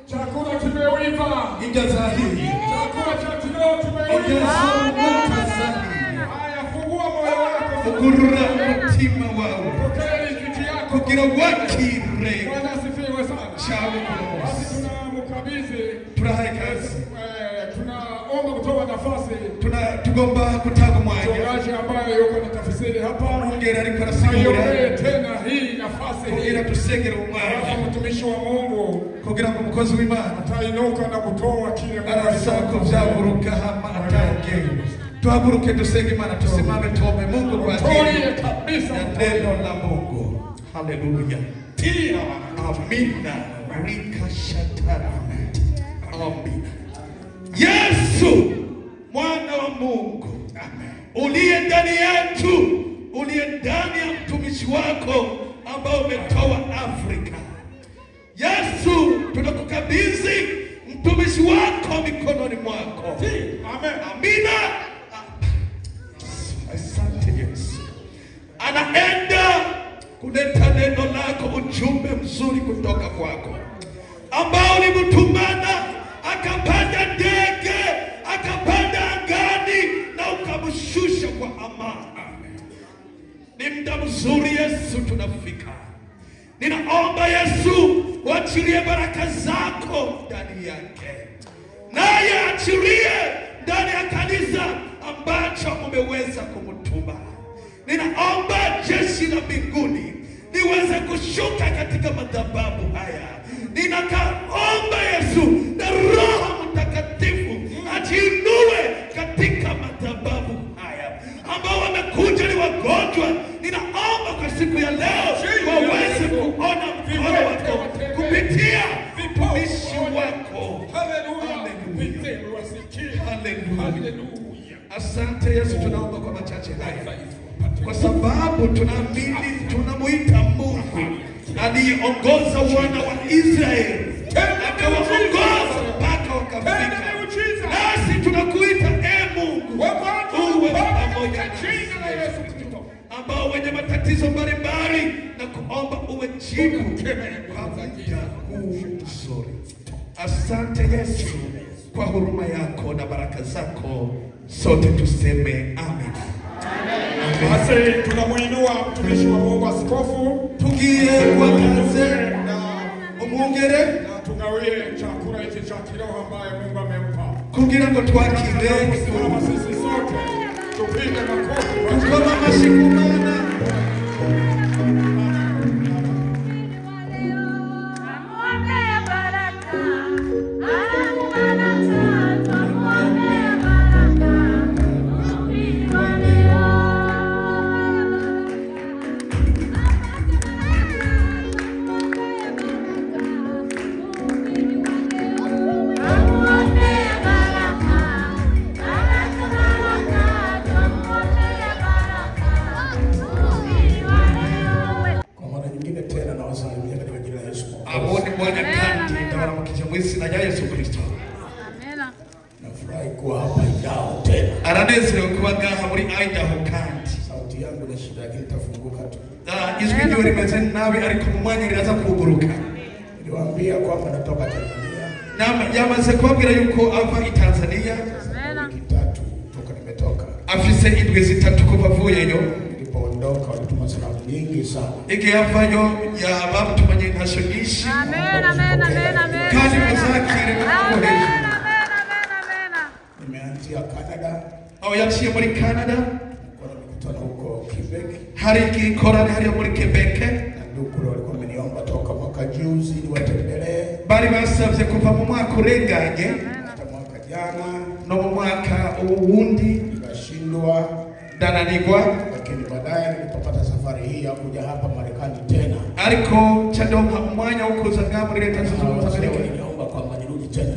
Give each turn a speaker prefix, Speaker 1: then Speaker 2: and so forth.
Speaker 1: Chakula kimeiva.
Speaker 2: Ijaza hili.
Speaker 1: Chakula cha leo kimeiva. Haya, fungua moyo wako.
Speaker 2: Fungura mtima wako.
Speaker 1: Pokea riziki yako.
Speaker 2: Kugira wakire.
Speaker 1: Bwana asifiwe sana.
Speaker 2: Shabu.
Speaker 1: Basi tunamkabidhi.
Speaker 2: Turahaye kazi.
Speaker 1: Tunaomba kutoa nafasi.
Speaker 2: Tugomba kutanga mwanya.
Speaker 1: Mchungaji ambaye yuko na tafsiri hapa.
Speaker 2: Ongera ariko arasigura.
Speaker 1: Tena hii nafasi hii.
Speaker 2: Kugira tusengere umwanya.
Speaker 1: Mtumishi wa Mungu.
Speaker 2: Kugira ngo umukozi w'Imana
Speaker 1: atainuka na kutoa kile
Speaker 2: arasako vyaburuka hama atange. Tuhaguruke dusenge Imana, tusimame tuombe Mungu kwa ajili
Speaker 1: kabisa
Speaker 2: ya neno la Mungu. Haleluya. Tia amina. Rika shatara. Amina. Yesu mwana wa Mungu, uliye ndani yetu, uliye ndani ya mtumishi wako ambao umetoa Afrika. Yesu, tunakukabidhi mtumishi wako mikononi mwako. Amen. Amina. Asante Yesu. Anaenda kuleta neno lako, ujumbe mzuri kutoka kwako ambao ulimtumana akapanda ndege, akapanda angani na ukamshusha kwa amani. Ni muda mzuri Yesu, tunafika. Ninaomba Yesu, wachilie baraka zako ndani yake. Naye achilie ndani ya kanisa ambacho umeweza kumtuma. Ninaomba jeshi la mbinguni liweze kushuka katika madhabahu haya. Ninaomba Yesu na Roho Mtakatifu ajiinue katika madhabahu haya. Ambao wamekuja ni wagonjwa, ninaomba kwa siku ya leo waweze kuona mkono wako kupitia mtumishi wako. Haleluya. Haleluya. Asante Yesu, tunaomba kwa machache haya kwa sababu tunaamini tunamuita Mungu aliyeongoza wana wa Israeli akawaongoza mpaka wakafika. Nasi tunakuita Mungu uwe pamoja na Yesu Kristo ambao wenye matatizo mbalimbali na kuomba uwe jibu kwa muda huu mzuri. Asante Yesu kwa huruma yako na baraka zako, sote tuseme amen.
Speaker 1: Basi tunamuinua mtumishi wa Mungu askofu,
Speaker 2: tugie kwa kazi na umwongere
Speaker 1: na tugawie chakula hiki cha kiroho ambaye Mungu amempa.
Speaker 2: Kugira ngo twakire
Speaker 1: kama sisi sote tupige makofi
Speaker 2: tukoma mashikumana. Yesu Kristo.
Speaker 3: Amena.
Speaker 1: Nafurahi kuwa hapa Idaho tena.
Speaker 2: Aranezerewe kuba ngaha muri Idaho kandi.
Speaker 1: Sauti yangu na shida yake itafunguka tu.
Speaker 2: Ijwi ryo rimeze nabi ariko mu mwanya riraza kuguruka.
Speaker 1: Niliwaambia kwamba natoka Tanzania.
Speaker 2: Yamaze kubabwira yuko ava i Tanzania.
Speaker 3: Amena.
Speaker 1: Kitatu toka nimetoka.
Speaker 2: Afise indwi zitatu kuva avuyeyo.
Speaker 1: Nilipoondoka walituma salamu nyingi sana.
Speaker 2: Igihe avayo yabamutumanye intasho nyinshi.
Speaker 3: Amen, amen, amen, amen.
Speaker 2: Kandi muzakire mukoresha.
Speaker 1: Nimeanzia Canada.
Speaker 2: Aho yaciye muri Canada.
Speaker 1: Kuna mkutano huko Quebec.
Speaker 2: Hari igikorane hariyo muri Quebec.
Speaker 1: Na ndugu walikuwa wameniomba toka mwaka juzi niwatembelee.
Speaker 2: Bari basavye kuva mu mwaka urenganye.
Speaker 1: Hata mwaka jana.
Speaker 2: No mu mwaka uwundi.
Speaker 1: Nikashindwa.
Speaker 2: Dananigwa.
Speaker 1: Lakini baadaye nilipopata safari hii ya kuja hapa Marekani tena.
Speaker 2: Ariko chadonka umwanya wo kuza ngaha muri Leta Zunze Ubumwe za Amerika.
Speaker 1: Niliomba kwamba nirudi tena.